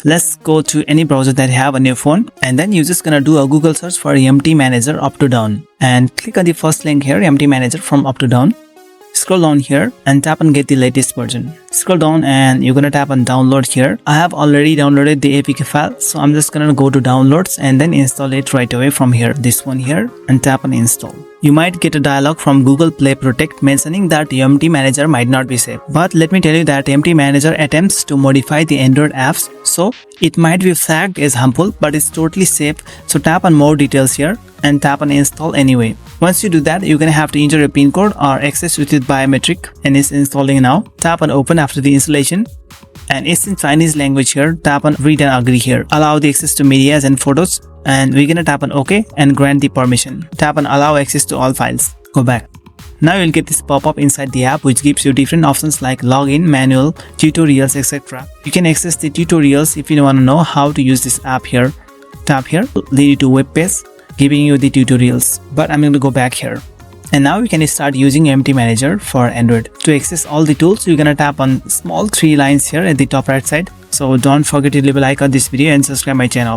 Let's go to any browser that you have on your phone, and then you're just gonna do a Google search for MT Manager up to down, and click on the first link here, MT Manager from up to down. Scroll down here and tap on get the latest version. Scroll down and you're gonna tap on download here. I have already downloaded the APK file, so I'm just gonna go to downloads and then install it right away from here, this one here, and tap on install. You might get a dialog from Google Play Protect mentioning that MT Manager might not be safe. But let me tell you that MT Manager attempts to modify the Android apps, so it might be flagged as harmful, but it's totally safe. So tap on more details here and tap on install anyway. Once you do that, you're gonna have to enter a PIN code or access with biometric, and it's installing now. Tap on open after the installation, and it's in Chinese language here. Tap on read and agree here. Allow the access to medias and photos, and we're gonna tap on OK and grant the permission. Tap on allow access to all files. Go back. Now you'll get this pop-up inside the app which gives you different options like login, manual, tutorials, etc. You can access the tutorials if you want to know how to use this app here. Tap here, lead you to web page giving you the tutorials, but I'm going to go back here. And now you can start using MT Manager for Android. To access all the tools, you're gonna tap on small 3 lines here at the top right side. So don't forget to leave a like on this video and subscribe my channel.